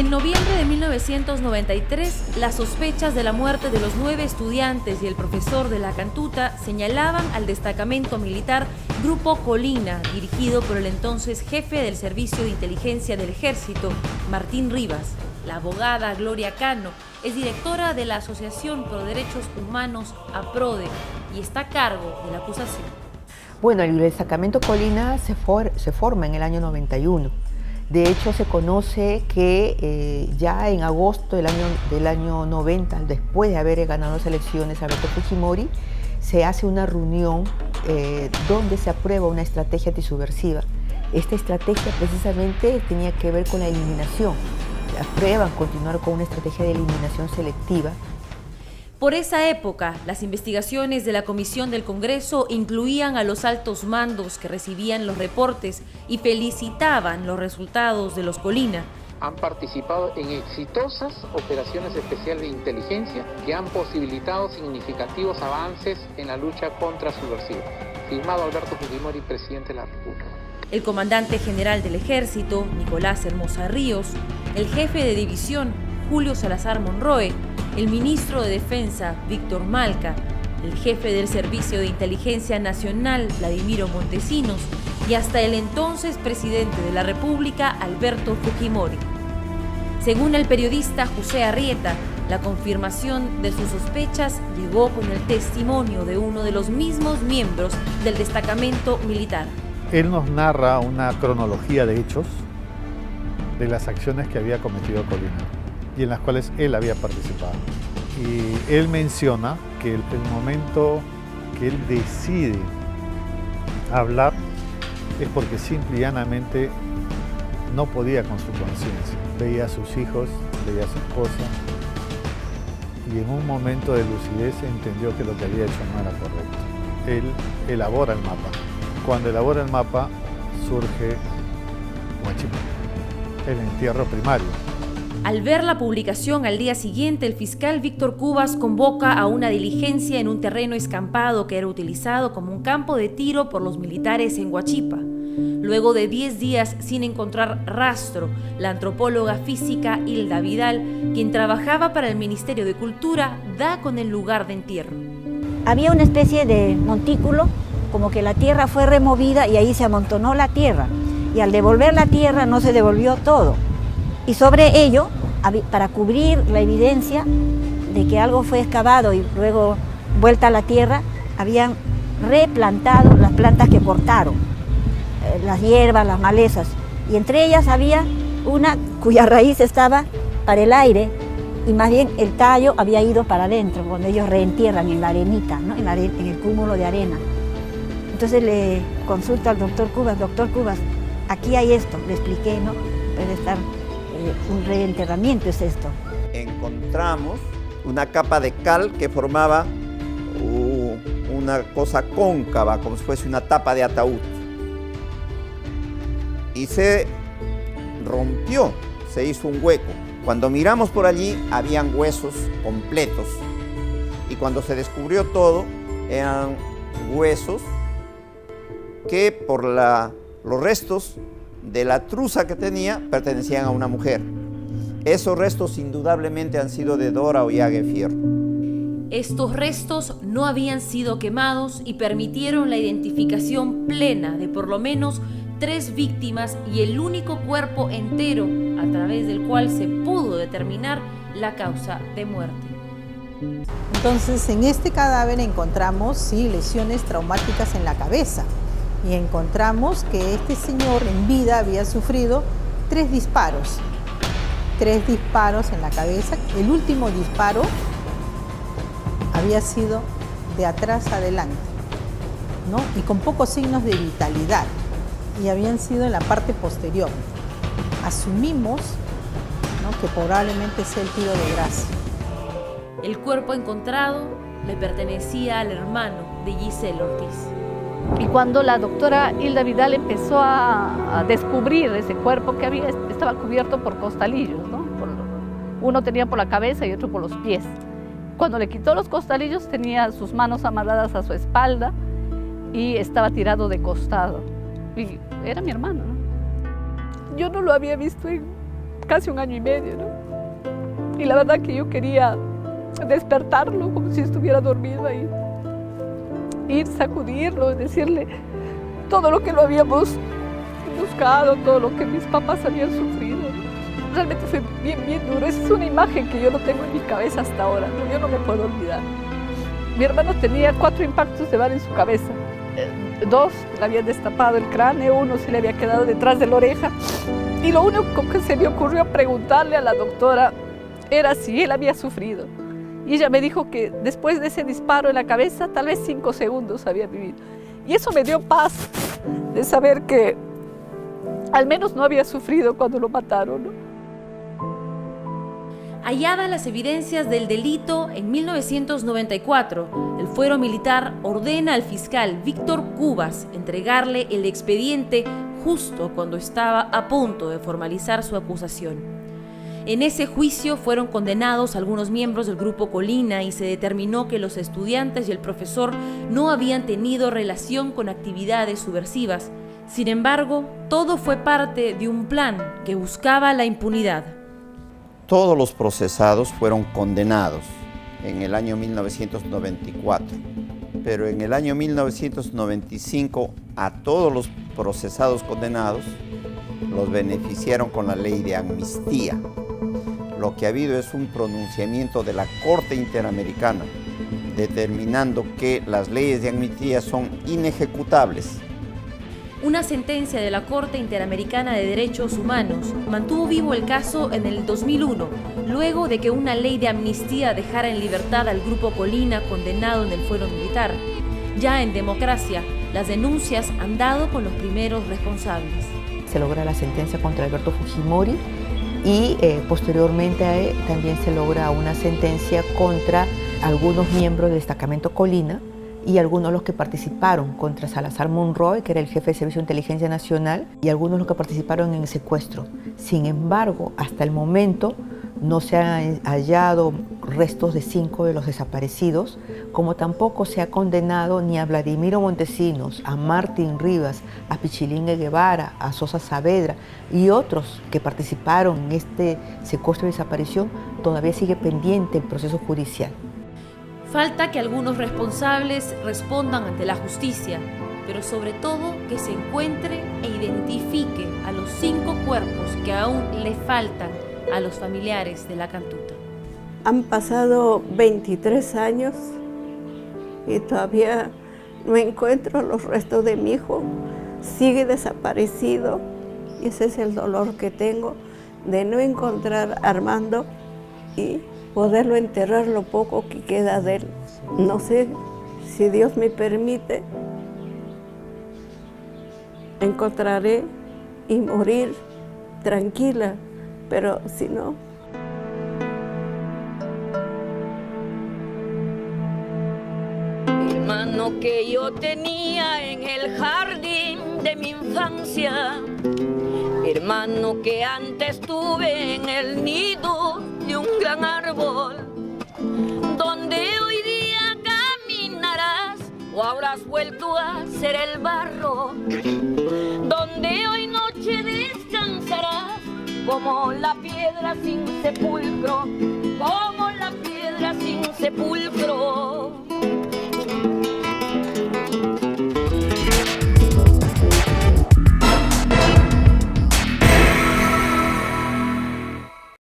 En noviembre de 1993, las sospechas de la muerte de los 9 estudiantes y el profesor de la Cantuta señalaban al destacamento militar Grupo Colina, dirigido por el entonces jefe del Servicio de Inteligencia del Ejército, Martín Rivas. La abogada Gloria Cano es directora de la Asociación Pro Derechos Humanos, APRODE, y está a cargo de la acusación. Bueno, el destacamento Colina se forma en el año 91. De hecho, se conoce que ya en agosto del año 90, después de haber ganado las elecciones Alberto Fujimori, se hace una reunión donde se aprueba una estrategia antisubversiva. Esta estrategia precisamente tenía que ver con la eliminación. Aprueban continuar con una estrategia de eliminación selectiva. Por esa época, las investigaciones de la Comisión del Congreso incluían a los altos mandos que recibían los reportes y felicitaban los resultados de los Colina. Han participado en exitosas operaciones especiales de inteligencia que han posibilitado significativos avances en la lucha contra subversiva. Firmado Alberto Fujimori, presidente de la República. El comandante general del Ejército, Nicolás Hermosa Ríos, el jefe de división, Julio Salazar Monroe, el ministro de Defensa, Víctor Malca, el jefe del Servicio de Inteligencia Nacional, Vladimiro Montesinos, y hasta el entonces presidente de la República, Alberto Fujimori. Según el periodista José Arrieta, la confirmación de sus sospechas llegó con el testimonio de uno de los mismos miembros del destacamento militar. Él nos narra una cronología de hechos de las acciones que había cometido Colina y en las cuales él había participado. Y él menciona que el momento que él decide hablar es porque simple y llanamente no podía con su conciencia. Veía a sus hijos, veía a su esposa y en un momento de lucidez entendió que lo que había hecho no era correcto. Él elabora el mapa. Cuando elabora el mapa surge Huachipa, el entierro primario. Al ver la publicación al día siguiente, el fiscal Víctor Cubas convoca a una diligencia en un terreno escampado que era utilizado como un campo de tiro por los militares en Huachipa. Luego de 10 días sin encontrar rastro, la antropóloga física Hilda Vidal, quien trabajaba para el Ministerio de Cultura, da con el lugar de entierro. Había una especie de montículo, como que la tierra fue removida y ahí se amontonó la tierra. Y al devolver la tierra no se devolvió todo. Y sobre ello, para cubrir la evidencia de que algo fue excavado y luego vuelta a la tierra, habían replantado las plantas que cortaron, las hierbas, las malezas. Y entre ellas había una cuya raíz estaba para el aire y más bien el tallo había ido para adentro, cuando ellos reentierran en la arenita, ¿no? en el cúmulo de arena. Entonces le consulto al doctor Cubas, aquí hay esto, le expliqué, ¿no? Puede estar un reenterramiento, es esto. Encontramos una capa de cal que formaba una cosa cóncava, como si fuese una tapa de ataúd. Y se rompió, se hizo un hueco. Cuando miramos por allí, habían huesos completos. Y cuando se descubrió todo, eran huesos que por los restos de la truza que tenía pertenecían a una mujer. Esos restos indudablemente han sido de Dora Ollage Fierro. Estos restos no habían sido quemados y permitieron la identificación plena de por lo menos 3 víctimas y el único cuerpo entero a través del cual se pudo determinar la causa de muerte. Entonces, en este cadáver encontramos sí, lesiones traumáticas en la cabeza. Y encontramos que este señor en vida había sufrido 3 disparos. 3 disparos en la cabeza. El último disparo había sido de atrás adelante, ¿no? Y con pocos signos de vitalidad. Y habían sido en la parte posterior. Asumimos, ¿no?, que probablemente sea el tiro de gracia. El cuerpo encontrado le pertenecía al hermano de Giselle Ortiz. Y cuando la doctora Hilda Vidal empezó a descubrir ese cuerpo que estaba cubierto por costalillos, ¿no? Uno tenía por la cabeza y otro por los pies. Cuando le quitó los costalillos tenía sus manos amarradas a su espalda y estaba tirado de costado. Y era mi hermano, ¿no? Yo no lo había visto casi 1 año y medio, ¿no? Y la verdad que yo quería despertarlo como si estuviera dormido ahí, ir, sacudirlo, decirle todo lo que lo habíamos buscado, todo lo que mis papás habían sufrido, ¿no? Realmente fue bien duro. Esa es una imagen que yo no tengo en mi cabeza hasta ahora, ¿no? Yo no me puedo olvidar. Mi hermano tenía 4 impactos de bala en su cabeza. 2 le habían destapado el cráneo, 1 se le había quedado detrás de la oreja. Y lo único que se me ocurrió preguntarle a la doctora era si él había sufrido. Y ella me dijo que después de ese disparo en la cabeza, tal vez 5 segundos había vivido. Y eso me dio paz de saber que al menos no había sufrido cuando lo mataron, ¿no? Halladas las evidencias del delito, en 1994, el fuero militar ordena al fiscal Víctor Cubas entregarle el expediente justo cuando estaba a punto de formalizar su acusación. En ese juicio fueron condenados algunos miembros del Grupo Colina y se determinó que los estudiantes y el profesor no habían tenido relación con actividades subversivas. Sin embargo, todo fue parte de un plan que buscaba la impunidad. Todos los procesados fueron condenados en el año 1994, pero en el año 1995 a todos los procesados condenados los beneficiaron con la ley de amnistía. Lo que ha habido es un pronunciamiento de la Corte Interamericana determinando que las leyes de amnistía son inejecutables. Una sentencia de la Corte Interamericana de Derechos Humanos mantuvo vivo el caso en el 2001, luego de que una ley de amnistía dejara en libertad al Grupo Colina condenado en el fuero militar. Ya en democracia, las denuncias han dado con los primeros responsables. Se logra la sentencia contra Alberto Fujimori y posteriormente también se logra una sentencia contra algunos miembros del destacamento Colina y algunos de los que participaron contra Salazar Monroy, que era el jefe de Servicio de Inteligencia Nacional, y algunos de los que participaron en el secuestro. Sin embargo, hasta el momento no se han hallado restos de 5 de los desaparecidos, como tampoco se ha condenado ni a Vladimiro Montesinos, a Martín Rivas, a Pichilingue Guevara, a Sosa Saavedra y otros que participaron en este secuestro y desaparición. Todavía sigue pendiente el proceso judicial. Falta que algunos responsables respondan ante la justicia, pero sobre todo que se encuentre e identifique a los 5 cuerpos que aún le faltan a los familiares de la Cantuta. Han pasado 23 años y todavía no encuentro los restos de mi hijo. Sigue desaparecido y ese es el dolor que tengo de no encontrar a Armando y poderlo enterrar lo poco que queda de él. No sé si Dios me permite, encontraré y morir tranquila, pero si no. Hermano que yo tenía en el jardín de mi infancia, hermano que antes tuve en el nido de un gran árbol, donde hoy día caminarás o habrás vuelto a ser el barro, donde hoy noche descansarás como la piedra sin sepulcro, como la piedra sin sepulcro.